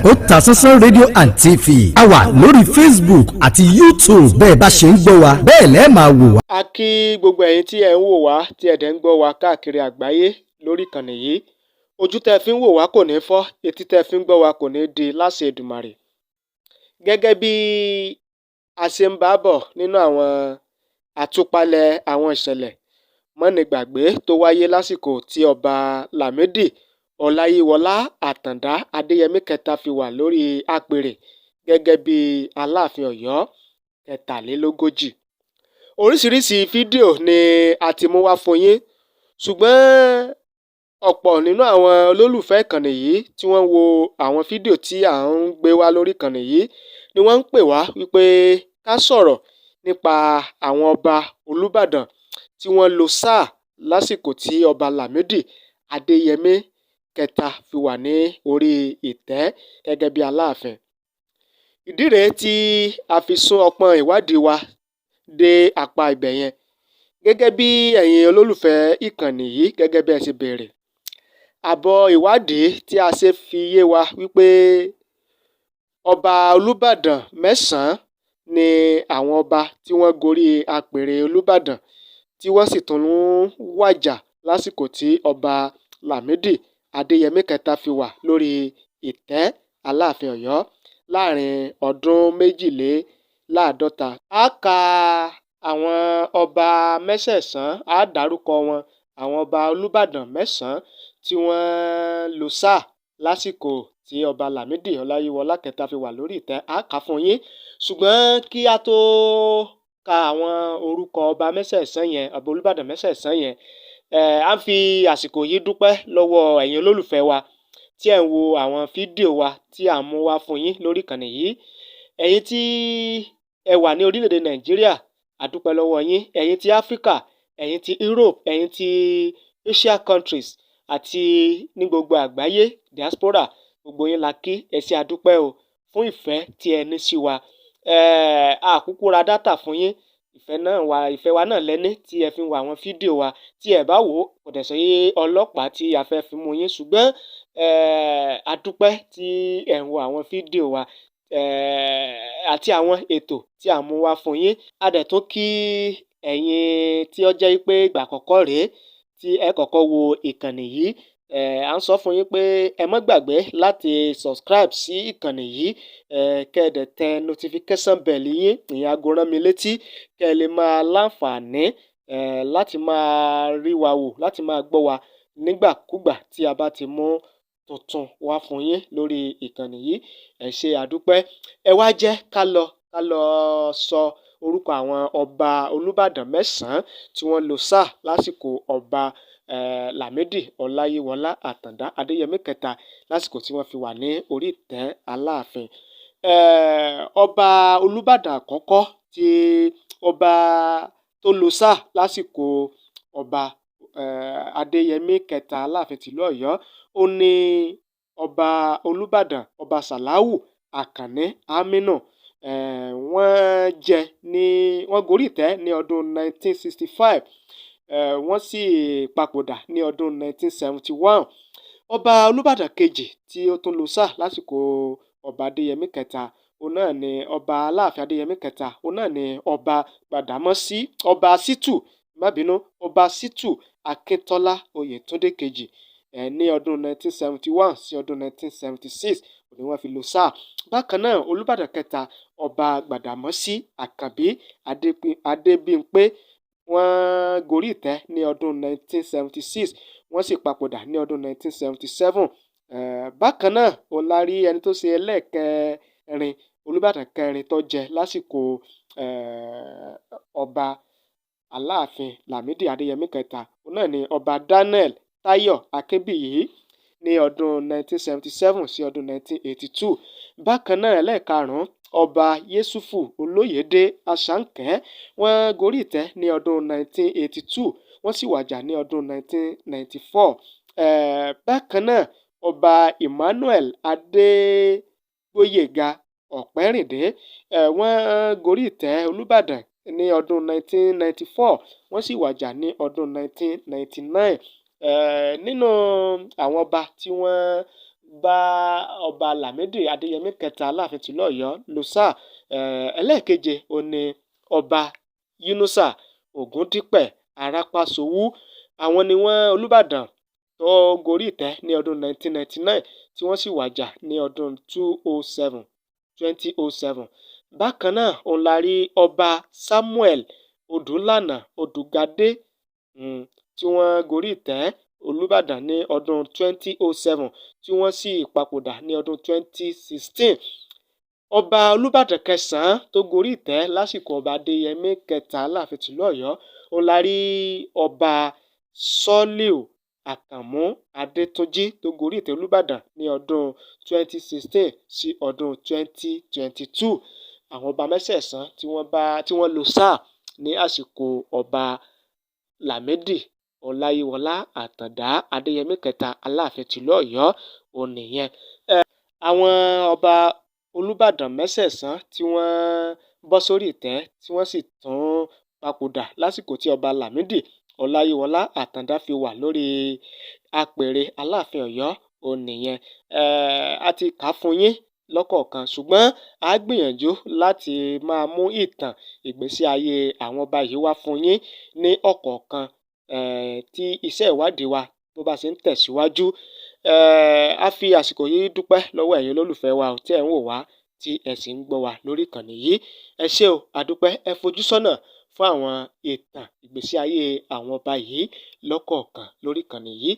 Otasansan rédíò and TV a wà lórí Facebook àti YouTube bẹ́ẹ̀ bá ṣe ń gbọ́ wa bẹ́ẹ̀ lẹ́ẹ̀ máa wò wá. A kí gbogbo ẹ̀yin tí ẹ̀ ń wò wá tí ẹ̀ dẹ̀ ń gbọ́ wa káàkiri àgbáyé lórí ìkànnì yìí. Ojú tẹ́ fi ń wò wá kò ní fọ́, etí tẹ́ fi ń gbọ́ wa kò ní di láṣẹ Èdùmàrè. Gẹ́gẹ́ bí a ṣe ń bá bọ̀ nínú àwọn àtúpalẹ̀ àwọn ìṣẹ̀lẹ̀ mọ́nigbàgbé tó wáyé lásìkò tí ọba Lámídì Ọláyíwọlá Àtàndá Adéyẹmí kẹta fi wà lórí àpèrè gẹ́gẹ́ bí Aláàfin Ọ̀yọ́ kẹtàlélógójì. Oríṣiríṣi fídíò ni a ti mú wá fún yín, ṣùgbọ́n ọ̀pọ̀ nínú àwọn olólùfẹ́ ìkànnì yìí tí wọ́n wo àwọn fídíò tí à ń gbé wá lórí ìkànnì yìí ni wọ́n ń pè wá wípé ká sọ̀rọ̀ nípa àwọn ọba Olúbàdàn tí wọ́n lo sáà lásìkò tí ọba Lámídì Adéyẹmí kẹta fi wà ní orí ìtẹ́ gẹ́gẹ́ bí Aláàfin. Ìdí rèé tí a fi sún ọpọ́n ìwádìí wa dé apá ibẹ̀ yẹn. Gẹ́gẹ́ bí ẹ̀yin olólùfẹ́ ìkànnì yìí gẹ́gẹ́ bí ẹ ṣe béèrè, àbọ̀ ìwádìí tí a ṣe fi yé wa wípé ọba Olúbàdàn mẹ́sàn-án ni àwọn ọba tí wọ́n gorí àpèrè Olúbàdàn tí wọ́n sì tún wàjà lásìkò tí ọba Lámídì Adéyẹmí kẹta fi wà lórí ìtẹ́ Aláàfin Ọ̀yọ́ láàrin ọdún méjìléláàádọ́ta. A kà àwọn ọba mẹ́sẹ̀sán, a dárúkọ wọn, àwọn ọba Olúbàdàn mẹ́sàn-án tí wọ́n lo sáà lásìkò tí ọba Lámídì Ọláyíwọlá kẹta fi wà lórí ìtẹ́. A kà fún yín, ṣùgbọ́n kí a tó ka àwọn orúkọ ọba mẹ́sẹ̀sán yẹn, ọba Olúbàdàn mẹ́sẹ̀sán yẹn, a ń fi àsìkò yìí dúpẹ́ lọ́wọ́ ẹ̀yin olólùfẹ́ wa tí ẹ̀ ń wo àwọn fídíò wa tí à ń mú wá fún yín lórí ìkànnì yìí. Ẹ̀yin tí ẹ wà ní orílẹ̀-èdè Nàìjíríà, a dúpẹ́ lọ́wọ́ yín. Ẹ̀yin tí Áfíríkà, ẹ̀yin tí Europe, ẹ̀yin tí Asia countries àti ní gbogbo àgbáyé diaspora, gbogbo yín la kí. Ẹ ṣé a dúpẹ́ o fún ìfẹ́ tí ẹ ní sí wa. A kúkú ra dátà fún yín. Ìfẹ́ wa náà lẹ́ní tí ẹ fi ń wo àwọn fídíò wa. Tí ẹ bá wò ó, kò dẹ̀ sí ọlọ́pàá tí a fẹ́ fi mú yín, ṣùgbọ́n a dúpẹ́ tí ẹ ń wo àwọn fídíò wa àti àwọn ètò tí a mú wá fún yín. A dẹ̀ tún kí ẹ̀yin tí ó jẹ́ pé ìgbà àkọ́kọ́ rèé tí ẹ kọ́kọ́ wo ìkànnì yìí. À ń sọ fún yín pé ẹ má gbàgbé láti subscribe sí ìkànnì yìí, kẹ́ ẹ dẹ̀ tẹ notification bell yín, ìyẹn aago rán mi létí, kẹ́ ẹ lè máa láǹfààní láti máa rí wa wò, láti máa gbọ́ wa nígbàkúgbà tí a bá ti mú tuntun wá fún yín lórí ìkànnì yìí. Ẹ ṣé a dúpẹ́. Ẹ wá jẹ́ ká lọ sọ orúkọ àwọn ọba Olúbàdàn mẹ́sàn-án tí wọ́n lo sáà lásìkò ọba Lámídì Ọláyíwọlá Àtàndá Adéyẹmí kẹta lásìkò tí wọ́n fi wà ní orí ìtẹ́ Aláàfin. Ọba Olúbàdàn àkọ́kọ́ tí ọba tó lo sáà lásìkò ọba Adéyẹmí kẹta Aláàfin tìlú Ọ̀yọ́, ó ní ọba Olúbàdàn ọba Sàláwù Àkànní Àmínù. Wọ́n gorí ìtẹ́ ní ọdún 1965, wọ́n sì papòdà ní ọdún 1971. Ọba Olúbàdàn kejì tí ó tún lo sáà lásìkò ọba Adéyẹmí kẹta, òun náà ni ọba Aláàfin Adéyẹmí kẹta, òun náà ni ọba Gbàdámọ́sí, ọba Ṣítù Akíntọ́lá Oyètúndé kejì. Ní ọdún 1971 sí ọdún 1976 ni wọ́n fi lo sáà. Bákan náà, Olúbàdàn kẹta ọba Gbàdámọ́sí Àkànbí Adébímpé, wọ́n gorí ìtẹ́ ní ọdún 1976, wọ́n sì papòdà ní ọdún 1977. Bákan náà, ó la rí ẹni tó ṣe ẹlẹ́ẹ̀kẹrin Olúbàdàn kẹrin tó jẹ lásìkò ọba Aláàfin Lámídì Adéyẹmí kẹta, òun náà ni ọba Daniel Táyọ̀ Akínbíyì ní ọdún 1977 sí ọdún 1982. Bákan náà, ẹlẹ́ẹ̀karùn-ún ọba Yẹ́sùfù Olóyèdé Àṣànkẹ́, wọ́n gorí ìtẹ́ ní ọdún 1982, wọ́n sì wàjà ní ọdún 1994. Bákan náà, ọba Emmanuel Adégbóyèga Ọ̀pẹ́rìndé, wọ́n gorí ìtẹ́ Olúbàdàn ní ọdún 1994, wọ́n sì wàjà ní ọdún 1999. Nínú àwọn ọba tí wọ́n bá ọba Lámídì Adéyẹmí kẹta Aláàfin tìlú Ọ̀yọ́ lò sáà. Ẹlẹ́ẹ̀keje òun ni ọba Yínúsà Ògúndípẹ̀ Arápásowú. Àwọn ni wọ́n Olúbàdàn tó gorí ìtẹ́ ní ọdún 1999 tí wọ́n sì wàjà ní ọdún 2007. Bákan náà òun la rí ọba Samuel Odúnlànà Odùgàdé tí wọ́n gorí ìtẹ́ Olúbàdàn ní ọdún 2007 tí wọ́n sì papòdà ní ọdún 2016. Ọba Olúbàdàn kẹsàn-án tó gorí ìtẹ́ lásìkò ọba Adéyẹmí kẹta Aláàfin tìlú Ọ̀yọ́ òun la rí ọba Sọ́líù Àkànmú Adétúnjì tó gorí ìtẹ́ Olúbàdàn ní ọdún 2016 sí ọdún 2022. Àwọn ọba mẹ́sẹ̀ẹ̀sán tí wọ́n lò sáà ní àsìkò ọba Lámídì Ọláyíwọlá Àtàndá Adéyẹmí kẹta Aláàfin tìlú Ọ̀yọ́ òun nìyẹn. Àwọn ọba Olúbàdàn mẹ́sẹ̀ẹ̀sán tí wọ́n bọ́ sórí ìtẹ́ tí wọ́n sì tún papòdà lásìkò tí ọba Lámídì Ọláyíwọlá Àtàndá fi wà lórí apèrè Aláàfin Ọ̀yọ́ òun nìyẹn. A ti kà á fún yín lọ́kọ̀ọ̀kan ṣùgbọ́n a gbìyànjú láti máa mú ìtàn ìgbésí ayé àwọn ọba yìí wá fún yín ní ọ̀kọ̀ọ̀kan tí iṣẹ́ ìwádìí wa bó bá ṣe ń tẹ̀síwájú. A fi àsìkò yìí dúpẹ́ lọ́wọ́ ẹ̀yin olólùfẹ́ wa tí ẹ̀ ń wò wá tí ẹ sì ń gbọ́ wa lórí ìkànnì yìí. Ẹ ṣé o, a dúpẹ́. Ẹ fojú sọ́nà fún àwọn ìtàn ìgbésí ayé àwọn ọba yìí lọ́kọ̀ọ̀kan lórí ìkànnì yìí.